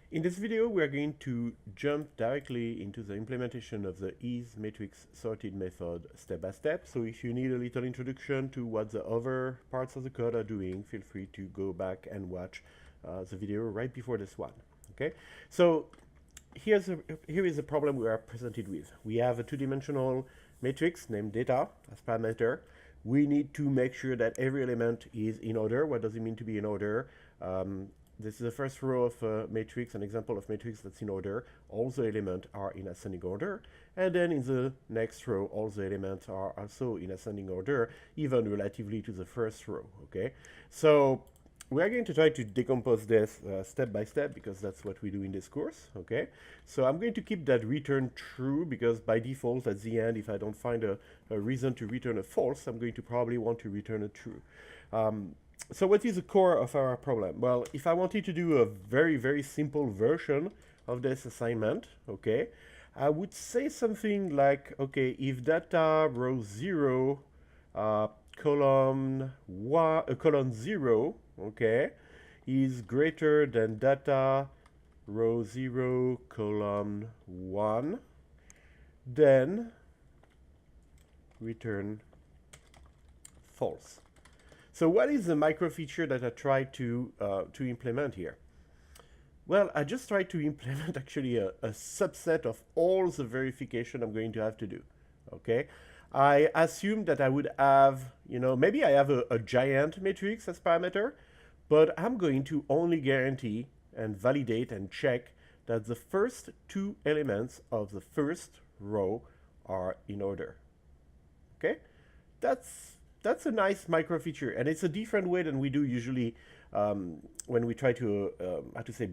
In this video, we are going to jump directly into the implementation of the is matrix sorted method step by step. So if you need a little introduction to what the other parts of the code are doing, feel free to go back and watch the video right before this one. Okay, so here is a problem we are presented with. We have a two-dimensional matrix named data as parameter. We need to make sure that every element is in order. What does it mean to be in order? This is the first row of a matrix, an example of matrix that's in order. All the elements are in ascending order. And then in the next row, all the elements are also in ascending order, even relatively to the first row, okay? So we are going to try to decompose this step by step because that's what we do in this course, okay? So I'm going to keep that return true because by default at the end, if I don't find a reason to return a false, I'm going to probably want to return a true. So what is the core of our problem? Well, if I wanted to do a very, very simple version of this assignment, okay, I would say something like, okay, if data row 0, column 0, okay, is greater than data row 0, column 1, then return false. So what is the micro feature that I tried to implement here? Well, I just tried to implement actually a subset of all the verification I'm going to have to do, okay? I assumed that I would have, maybe I have a giant matrix as parameter, but I'm going to only guarantee and validate and check that the first two elements of the first row are in order, okay? That's a nice micro feature, and it's a different way than we do usually when we try to,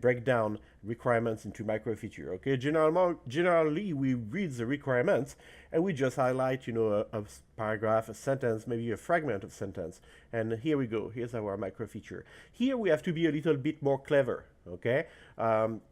break down requirements into micro feature. Okay, generally we read the requirements and we just highlight, a paragraph, a sentence, maybe a fragment of sentence, and here we go. Here's our micro feature. Here we have to be a little bit more clever. Okay,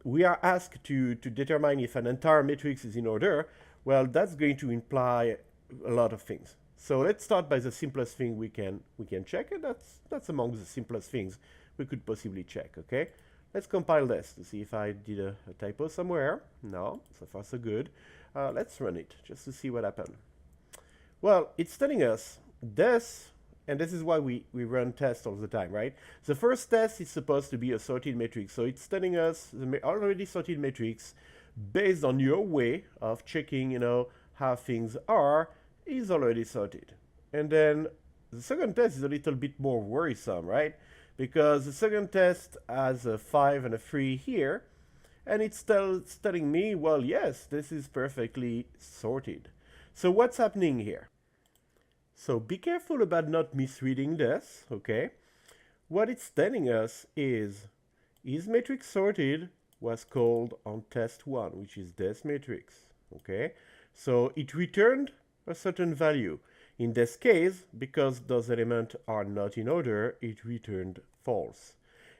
we are asked to determine if an entire matrix is in order. Well, that's going to imply a lot of things. So let's start by the simplest thing we can check, and that's among the simplest things we could possibly check, okay? Let's compile this to see if I did a typo somewhere. No, so far so good. Let's run it just to see what happened. Well, it's telling us this, and this is why we run tests all the time, right? The first test is supposed to be a sorted matrix, so it's telling us the already sorted matrix based on your way of checking, how things are, is already sorted. And then the second test is a little bit more worrisome, right? Because the second test has a 5 and a 3 here, and it's telling me, well, yes, this is perfectly sorted. So what's happening here? So be careful about not misreading this, okay? What it's telling us is matrix sorted was called on test 1, which is this matrix, okay? So it returned a certain value. In this case, because those elements are not in order, it returned false.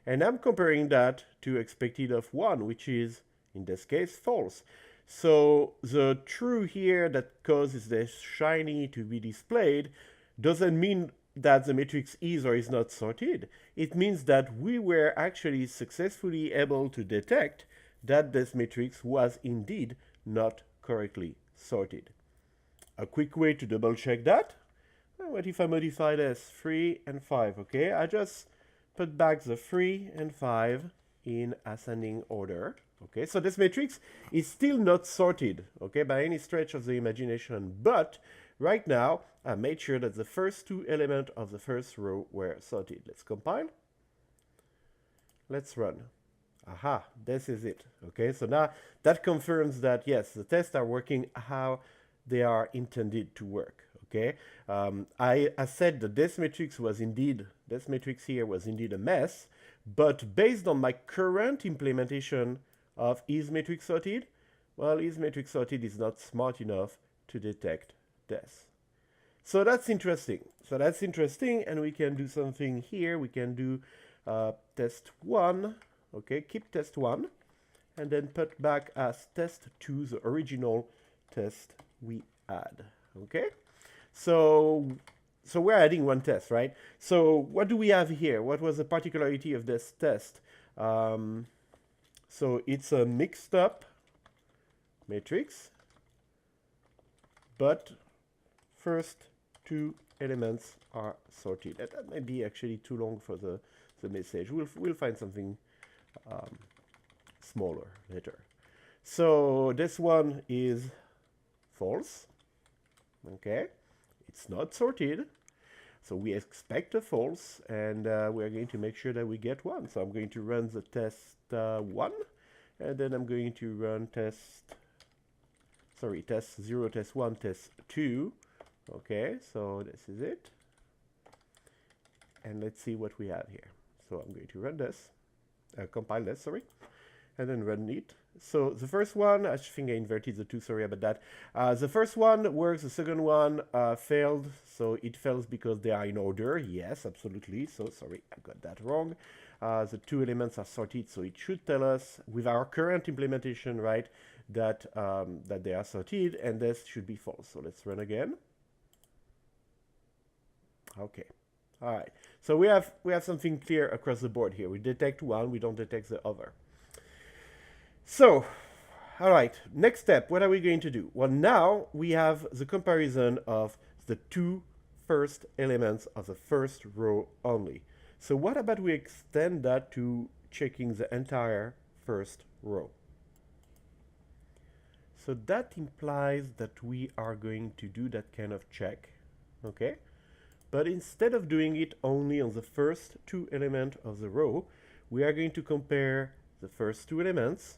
And I'm comparing that to expected of 1, which is, in this case, false. So the true here that causes this shiny to be displayed doesn't mean that the matrix is or is not sorted. It means that we were actually successfully able to detect that this matrix was indeed not correctly sorted. A quick way to double check that. What if I modify this 3 and 5, okay? I just put back the 3 and 5 in ascending order, okay? So this matrix is still not sorted, okay, by any stretch of the imagination, but right now I made sure that the first two elements of the first row were sorted. Let's compile. Let's run. Aha, this is it, okay? So now that confirms that, yes, the tests are working how they are intended to work, okay? I said that this matrix here was indeed a mess, but based on my current implementation of is matrix sorted, well, is matrix sorted is not smart enough to detect this. So that's interesting. And we can do something here. We can do test 1, okay? Keep test 1, and then put back as test 2 the original test we add, okay? So we're adding one test, right? So what do we have here? What was the particularity of this test? So So it's a mixed up matrix, but first two elements are sorted. That may be actually too long for the message. We'll find something smaller later. So this one is false. Okay, it's not sorted. So we expect a false, and we're going to make sure that we get one. So I'm going to run the test 1, and then I'm going to run test 0, test 1, test 2. Okay, so this is it. And let's see what we have here. So I'm going to run this, compile this, sorry, and then run it. So the first one, I think I inverted the two, sorry about that. The first one works, the second one failed. So it fails because they are in order. Yes, absolutely. So sorry, I got that wrong. The two elements are sorted, so it should tell us with our current implementation, right, that that they are sorted, and this should be false. So let's run again. Okay. All right. So we have something clear across the board here. We detect one, we don't detect the other. So, all right, next step, what are we going to do? Well, now we have the comparison of the two first elements of the first row only. So what about we extend that to checking the entire first row? So that implies that we are going to do that kind of check, okay? But instead of doing it only on the first two elements of the row, we are going to compare the first two elements.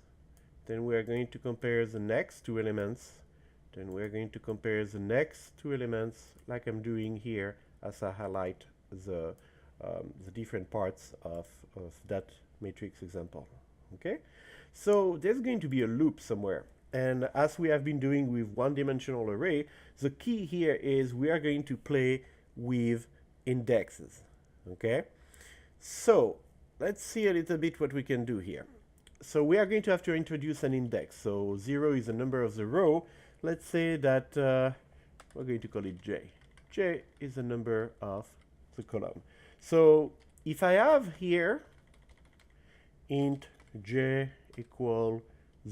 Then we are going to compare the next two elements. Then we are going to compare the next two elements, like I'm doing here as I highlight the different parts of that matrix example. Okay, so there's going to be a loop somewhere. And as we have been doing with one-dimensional array, the key here is we are going to play with indexes. Okay, so let's see a little bit what we can do here. So we are going to have to introduce an index. So 0 is the number of the row. Let's say that we're going to call it j. J is the number of the column. So if I have here int j equal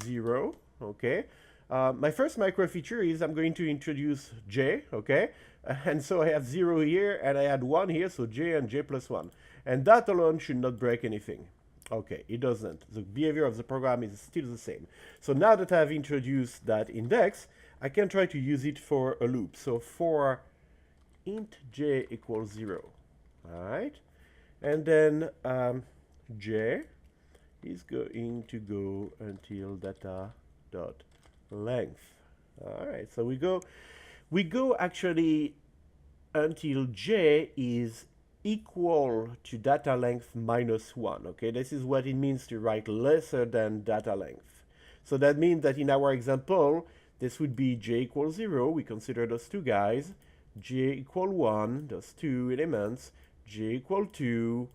0, okay, my first micro feature is I'm going to introduce j, okay, and so I have 0 here and I add 1 here, so j and j plus 1. And that alone should not break anything. Okay, it doesn't. The behavior of the program is still the same. So now that I've introduced that index, I can try to use it for a loop. So for int j equals 0, all right? And then j is going to go until data dot length. All right, so we go actually until j is equal to data length minus 1. Okay, this is what it means to write lesser than data length. So that means that in our example, this would be j equals 0. We consider those two guys. J equal 1, those two elements. J equal 2,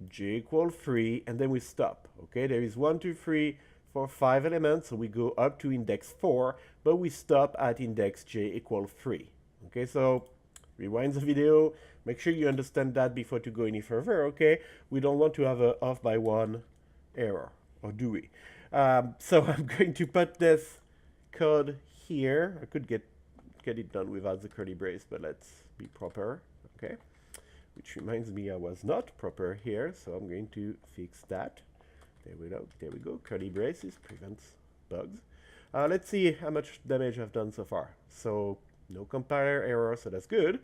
j equal 3, and then we stop. Okay, there is 1, 2, 3, 4, 5 elements. So we go up to index 4, but we stop at index j equal 3. Okay, so rewind the video. Make sure you understand that before to go any further, okay? We don't want to have a off by 1 error, or do we? So I'm going to put this code here. I could get it done without the curly brace, but let's be proper, okay? Which reminds me I was not proper here, so I'm going to fix that. There we go. Curly braces prevents bugs. Let's see how much damage I've done so far. So no compiler error, so that's good.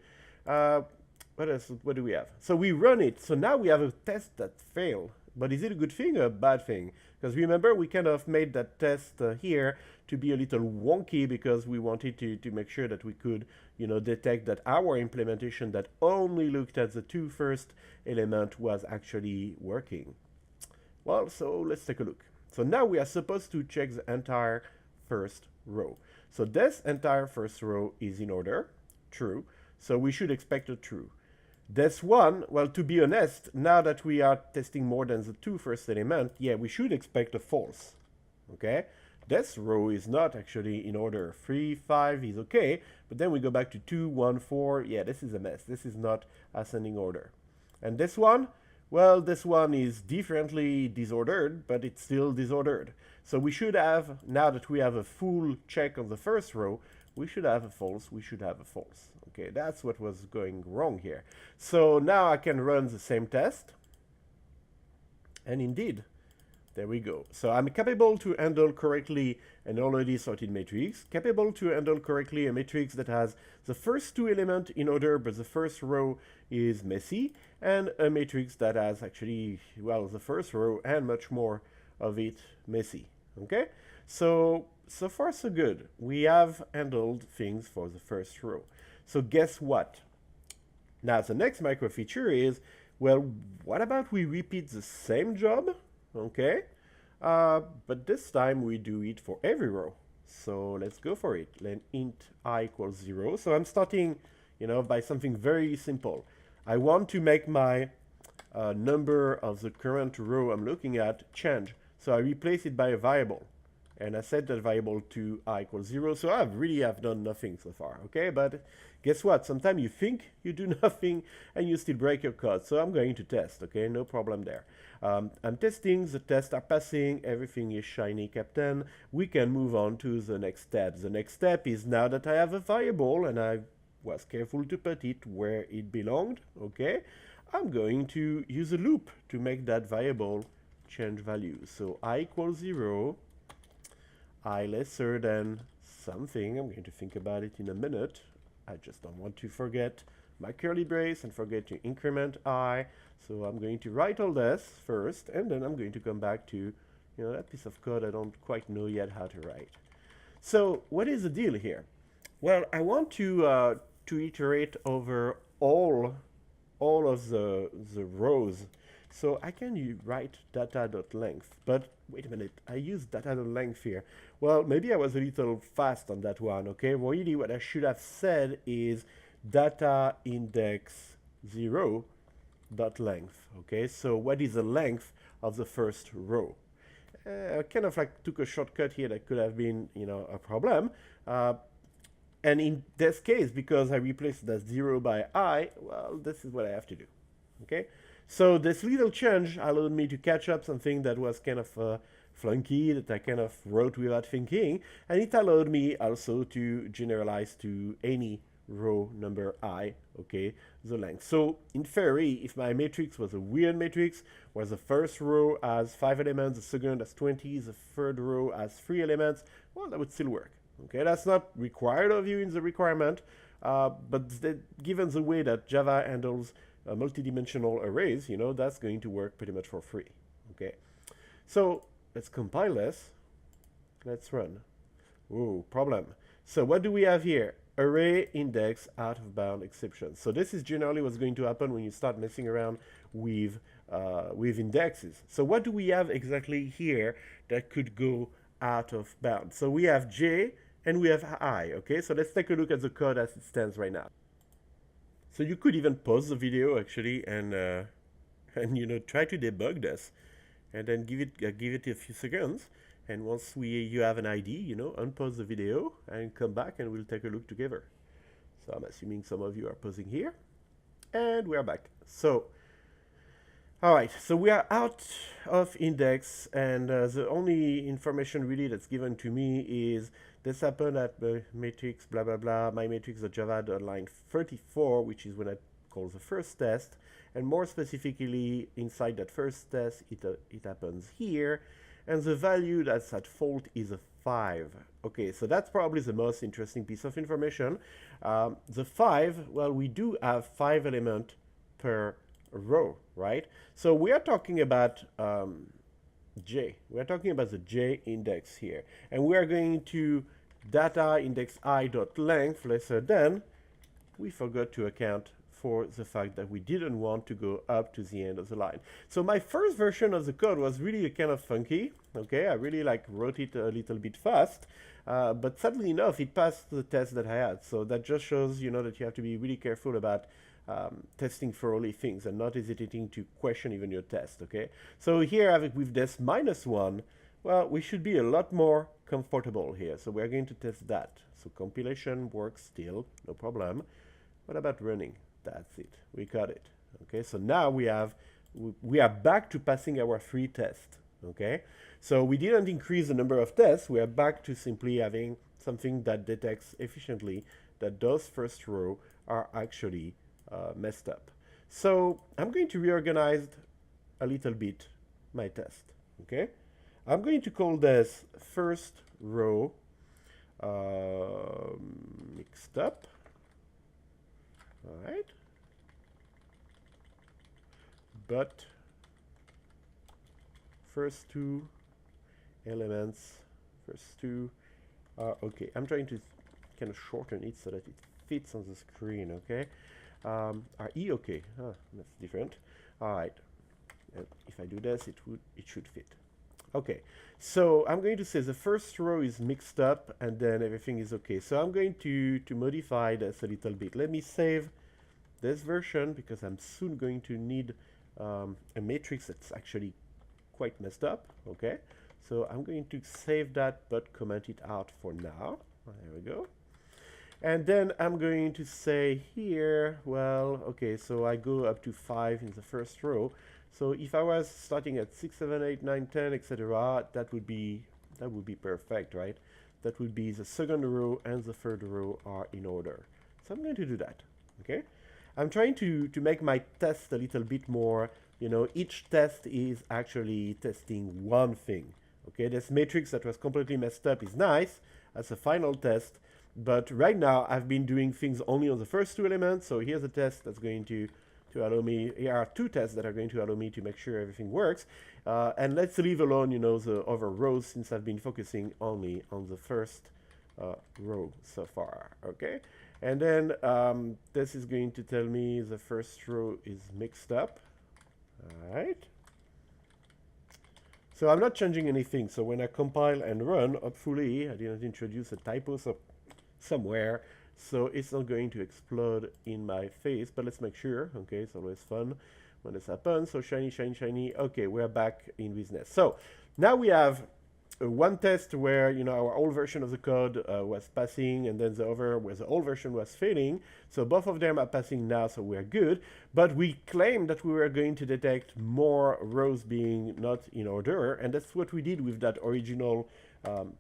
What else? What do we have? So we run it. So now we have a test that failed. But is it a good thing or a bad thing? Because remember, we kind of made that test here to be a little wonky because we wanted to make sure that we could, you know, detect that our implementation that only looked at the two first element was actually working. Well, so let's take a look. So now we are supposed to check the entire first row. So this entire first row is in order, true. So we should expect a true. This one, well, to be honest, now that we are testing more than the two first element, yeah, we should expect a false, okay? This row is not actually in order. 3, 5 is okay, but then we go back to 2, 1, 4. Yeah, this is a mess. This is not ascending order. And this one, Well, this one is differently disordered, but it's still disordered. So we should have, now that we have a full check on the first row, we should have a false, we should have a false. Okay, that's what was going wrong here. So now I can run the same test. And indeed, there we go. So I'm capable to handle correctly an already sorted matrix, capable to handle correctly a matrix that has the first two elements in order, but the first row is messy, and a matrix that has actually, well, the first row and much more of it messy. Okay? So far so good. We have handled things for the first row. So guess what? Now the next micro feature is, well, what about we repeat the same job? Okay, but this time we do it for every row. So let's go for it. Let int I equals 0. So I'm starting, by something very simple. I want to make my number of the current row I'm looking at change. So I replace it by a variable. And I set that variable to I equals 0. So I really have done nothing so far, okay? But guess what? Sometimes you think you do nothing and you still break your code. So I'm going to test, okay? No problem there. I'm testing, the tests are passing, everything is shiny, Captain. We can move on to the next step. The next step is now that I have a variable and I was careful to put it where it belonged, okay? I'm going to use a loop to make that variable change value. So I equals 0. I lesser than something. I'm going to think about it in a minute. I just don't want to forget my curly brace and forget to increment I. So I'm going to write all this first, and then I'm going to come back to that piece of code I don't quite know yet how to write. So what is the deal here? Well, I want to iterate over all of the rows. So I can write data.length, but wait a minute, I use data.length here. Well, maybe I was a little fast on that one, okay? Really what I should have said is data index 0.length, okay? So what is the length of the first row? I kind of like took a shortcut here that could have been, a problem. And in this case, because I replaced the 0 by I, well, this is what I have to do, okay? So this little change allowed me to catch up something that was kind of flunky, that I kind of wrote without thinking, and it allowed me also to generalize to any row number I, okay, the length. So in theory, if my matrix was a weird matrix, where the first row has 5 elements, the second has 20, the third row has 3 elements, well, that would still work. Okay, that's not required of you in the requirement, but given the way that Java handles multidimensional arrays, that's going to work pretty much for free. Okay, so let's compile this. Let's run. Oh, problem. So what do we have here? Array index out of bound exception. So this is generally what's going to happen when you start messing around with indexes. So what do we have exactly here that could go out of bound? So we have J and we have I. Okay, so let's take a look at the code as it stands right now. So you could even pause the video actually and try to debug this, and then give it a few seconds. And once you have an ID, unpause the video and come back and we'll take a look together. So I'm assuming some of you are pausing here, and we're back. So, all right. So we are out of index, and the only information really that's given to me is this happened at matrix blah blah blah, my matrix.java line 34, which is when I call the first test, and more specifically inside that first test it happens here, and the value that's at fault is a 5. Okay, so that's probably the most interesting piece of information. The 5, well, we do have 5 elements per row, right? So we are talking about J. We're talking about the J index here. And we are going to data index I dot length lesser than, we forgot to account for the fact that we didn't want to go up to the end of the line. So my first version of the code was really kind of funky. Okay, I really wrote it a little bit fast, but sadly enough, it passed the test that I had. So that just shows, that you have to be really careful about testing thoroughly things and not hesitating to question even your test, okay? So here with this -1, well, we should be a lot more comfortable here. So we're going to test that. So compilation works still, no problem. What about running? That's it, we got it. Okay, so now we have we are back to passing our 3 tests, okay? So we didn't increase the number of tests. We are back to simply having something that detects efficiently that those first row are actually messed up. So I'm going to reorganize a little bit my test, okay? I'm going to call this first row mixed up, all right? But first 2 elements, first 2 are okay. I'm trying to kind of shorten it so that it fits on the screen, okay? Are E okay? That's different. All right. And if I do this, it should fit. Okay. So I'm going to say the first row is mixed up, and then everything is okay. So I'm going to modify this a little bit. Let me save this version because I'm soon going to need a matrix that's actually quite messed up, okay? So I'm going to save that but comment it out for now. There we go. And then I'm going to say here, well, okay, so I go up to 5 in the first row. So if I was starting at 6, 7, 8, 9, 10, etc., that would be perfect, right? That would be the second row and the third row are in order. So I'm going to do that, okay? I'm trying to make my test a little bit more, you know, each test is actually testing one thing, okay? This matrix that was completely messed up is nice as a final test, but right now I've been doing things only on the first 2 elements. So here's a test that's going to allow me, here are 2 tests that are going to allow me to make sure everything works. And let's leave alone, you know, the other rows since I've been focusing only on the first row so far, okay? And then this is going to tell me the first row is mixed up, all right? So I'm not changing anything. So when I compile and run, hopefully I didn't introduce a typo somewhere, so it's not going to explode in my face, but let's make sure, okay? It's always fun when this happens. So shiny, shiny, shiny. Okay, we're back in business. So now we have one test where, you know, our old version of the code was passing, and then the other where the old version was failing. So both of them are passing now, so we're good. But we claimed that we were going to detect more rows being not in order, and that's what we did with that original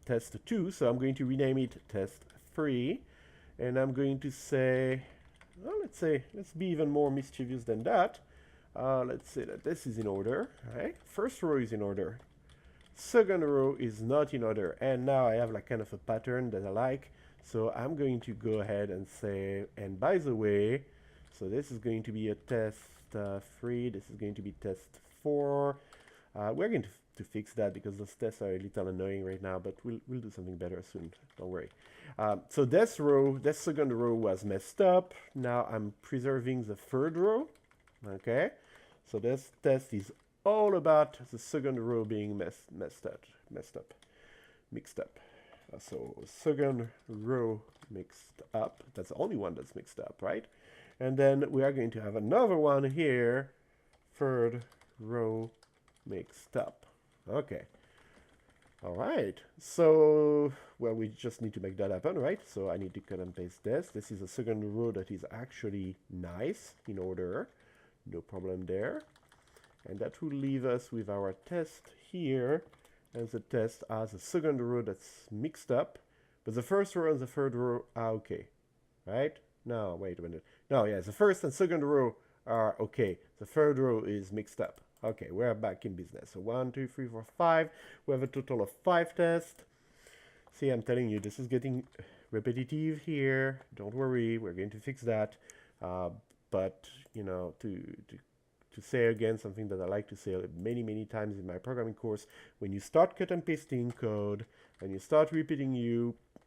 test 2. So I'm going to rename it test 3, and I'm going to say, well, let's be even more mischievous than that. Let's say that this is in order, right? First row is in order. Second row is not in order, and now I have like kind of a pattern that I like. So I'm going to go ahead and say, and by the way, so this is going to be a test 3, this is going to be test 4. We're going to fix that because those tests are a little annoying right now, but we'll do something better soon, don't worry. So this second row was messed up. Now I'm preserving the third row, okay? So this test is all about the second row being mixed up. So second row mixed up, that's the only one that's mixed up, right? And then we are going to have another one here, third row mixed up. Okay. All right. So, well, we just need to make that happen, right? So I need to cut and paste this. This is a second row that is actually nice, in order. No problem there. And that will leave us with our test here. And the test has a second row that's mixed up. But the first row and the third row are okay, right? No, wait a minute. No, yeah, the first and second row are okay. The third row is mixed up. Okay, we're back in business. So 1, 2, 3, 4, 5. We have a total of 5 tests. See, I'm telling you, this is getting repetitive here. Don't worry, we're going to fix that. But, you know, to say again something that I like to say many times in my programming course, when you start cut and pasting code and you start repeating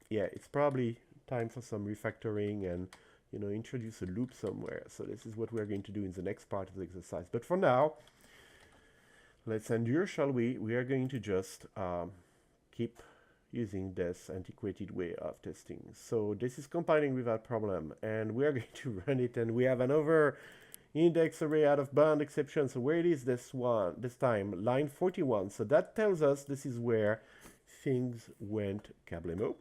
yeah, it's probably time for some refactoring and, you know, introduce a loop somewhere. So this is what we're going to do in the next part of the exercise. But for now, let's endure, shall we? We are going to just keep using this antiquated way of testing. So this is compiling without problem, and we are going to run it, and we have another index array out of bound exception. So where it is this time, line 41. So that tells us this is where things went kablamo.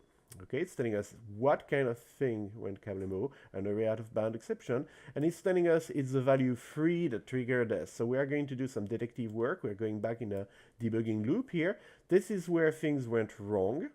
Okay, it's telling us what kind of thing went kablamo, an array out of bound exception, and it's telling us it's the value 3 that triggered this. So we are going to do some detective work. We're going back in a debugging loop here. This is where things went wrong.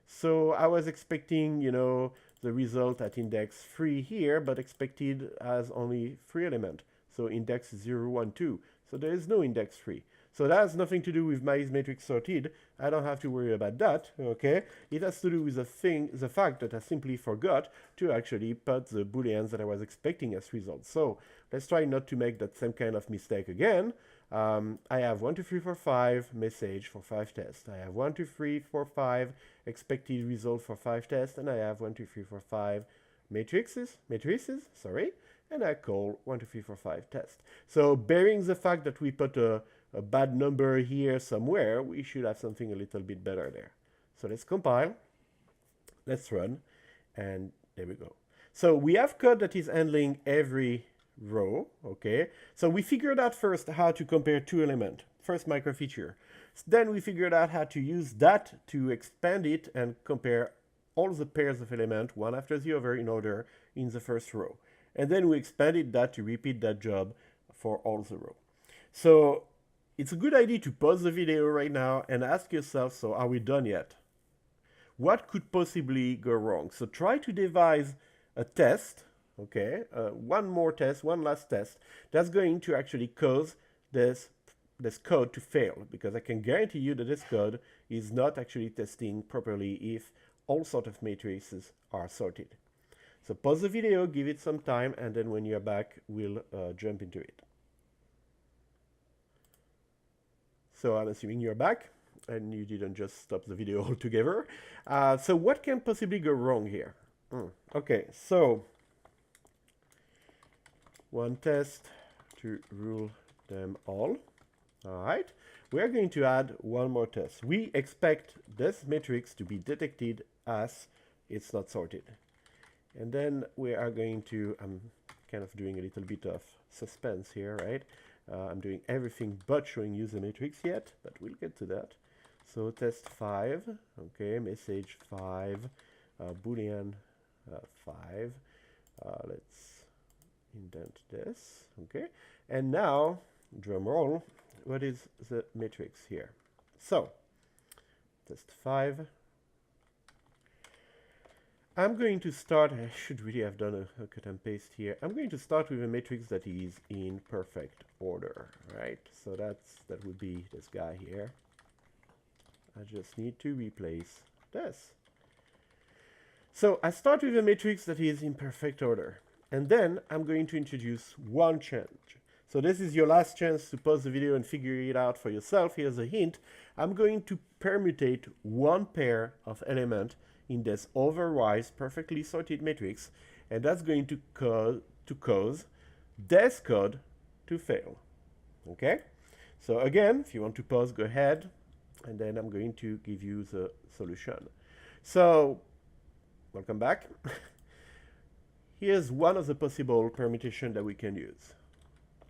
So I was expecting, the result at index 3 here, but expected as only 3 element. So index 0, 1, 2. So there is no index 3. So that has nothing to do with my matrix sorted. I don't have to worry about that, okay? It has to do with the fact that I simply forgot to actually put the booleans that I was expecting as results. So let's try not to make that same kind of mistake again. I have 1, 2, 3, 4, 5 message for 5 tests. I have 1, 2, 3, 4, 5 expected result for 5 tests, and I have 1, 2, 3, 4, 5 matrices, sorry, and I call 1, 2, 3, 4, 5 test. So bearing the fact that we put a bad number here somewhere, we should have something a little bit better there. So let's compile, let's run, and there we go. So we have code that is handling every row, okay? So we figured out first how to compare 2 elements, first micro feature. Then we figured out how to use that to expand it and compare all the pairs of elements, one after the other in order in the first row. And then we expanded that to repeat that job for all the row. So it's a good idea to pause the video right now and ask yourself, so are we done yet? What could possibly go wrong? So try to devise a test, okay, one more test, one last test, that's going to actually cause this code to fail, because I can guarantee you that this code is not actually testing properly if all sorts of matrices are sorted. So pause the video, give it some time, and then when you're back, we'll jump into it. So I'm assuming you're back and you didn't just stop the video altogether. So what can possibly go wrong here? Okay, so one test to rule them all. All right, we are going to add one more test. We expect this matrix to be detected as it's not sorted. And then we are going to, I'm kind of doing a little bit of suspense here, right? I'm doing everything but showing you the matrix yet, but we'll get to that. So test 5, okay, message 5, boolean 5. Let's indent this, okay. And now, drum roll, what is the matrix here? So, test 5. I'm going to start, I should really have done a cut and paste here. I'm going to start with a matrix that is in perfect order, right? So that would be this guy here. I just need to replace this. So I start with a matrix that is in perfect order. And then I'm going to introduce one change. So this is your last chance to pause the video and figure it out for yourself. Here's a hint. I'm going to permutate one pair of elements in this otherwise perfectly sorted matrix, and that's going to cause this code to fail. Okay? So again, if you want to pause, go ahead, and then I'm going to give you the solution. So, welcome back. Here's one of the possible permutations that we can use.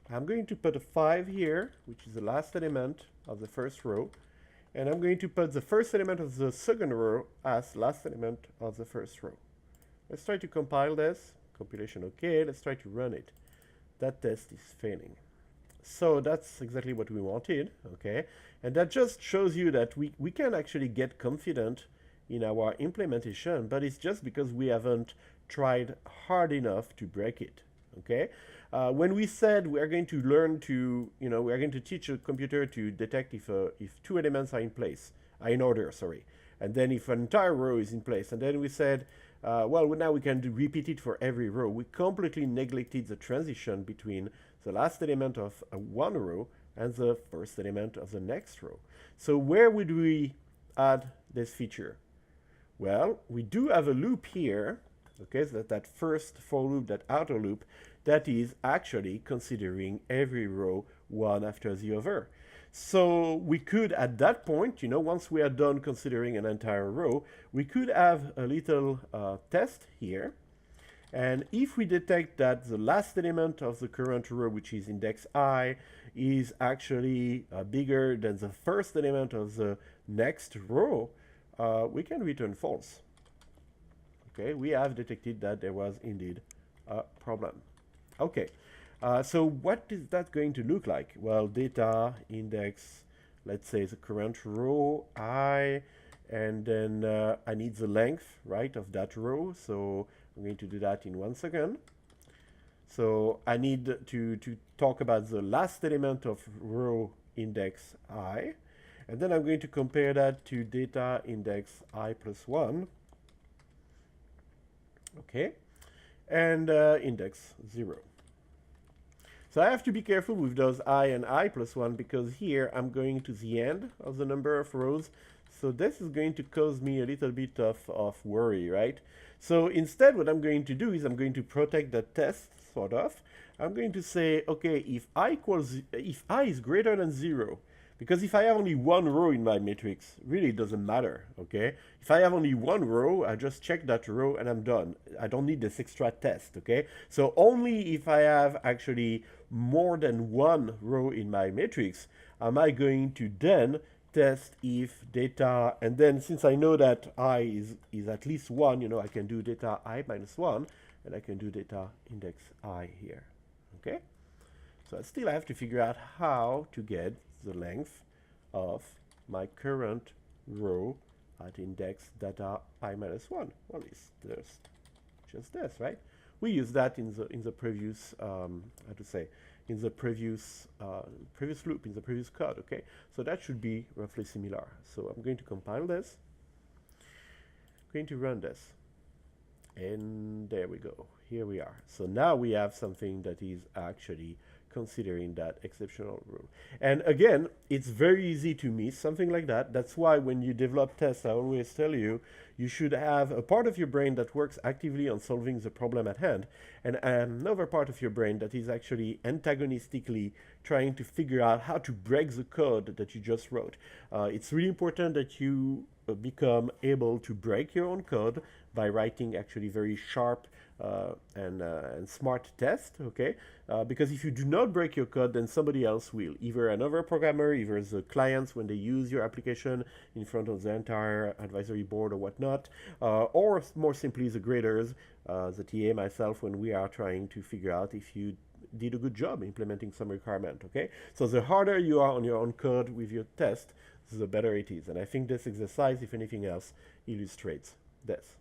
I'm going to put a 5 here, which is the last element of the first row, and I'm going to put the first element of the second row as last element of the first row. Let's try to compile this. Compilation okay. Let's try to run it. That test is failing. So that's exactly what we wanted, okay? And that just shows you that we can actually get confident in our implementation, but it's just because we haven't tried hard enough to break it, okay? When we said we are going to learn to, we are going to teach a computer to detect if 2 elements are in order, and then if an entire row is in place, and then we said, well, now we can repeat it for every row. We completely neglected the transition between the last element of one row and the first element of the next row. So where would we add this feature? Well, we do have a loop here, okay, so that first for loop, that outer loop, that is actually considering every row one after the other. So we could, at that point, once we are done considering an entire row, we could have a little test here. And if we detect that the last element of the current row, which is index I, is actually bigger than the first element of the next row, we can return false. Okay, we have detected that there was indeed a problem. Okay, so what is that going to look like? Well, data index, let's say the current row I, and then I need the length, right, of that row. So I'm going to do that in 1 second. So I need to talk about the last element of row index I, and then I'm going to compare that to data index I plus 1, okay, and index 0. So I have to be careful with those I and I plus 1 because here I'm going to the end of the number of rows. So this is going to cause me a little bit of worry, right? So instead what I'm going to do is I'm going to protect the test, sort of. I'm going to say, okay, if I is greater than 0, because if I have only one row in my matrix, really it doesn't matter, okay? If I have only one row, I just check that row and I'm done. I don't need this extra test, okay? So only if I have actually more than one row in my matrix, am I going to then test if data, and then since I know that I is at least 1, you know, I can do data I minus 1, and I can do data index I here, okay? So still I have to figure out how to get the length of my current row at index data I minus 1. Well, it's just this, right? We use that in the previous, how to say, in the previous loop, in the previous code, okay? So that should be roughly similar. So I'm going to compile this, I'm going to run this, and there we go. Here we are. So now we have something that is actually considering that exceptional row. And again, it's very easy to miss something like that. That's why when you develop tests, I always tell you, you should have a part of your brain that works actively on solving the problem at hand, and another part of your brain that is actually antagonistically trying to figure out how to break the code that you just wrote. It's really important that you become able to break your own code by writing actually very sharp and smart test, okay? Because if you do not break your code, then somebody else will. Either another programmer, either the clients when they use your application in front of the entire advisory board or whatnot, or more simply the graders, the TA, myself, when we are trying to figure out if you did a good job implementing some requirement, okay? So the harder you are on your own code with your test, the better it is. And I think this exercise, if anything else, illustrates this.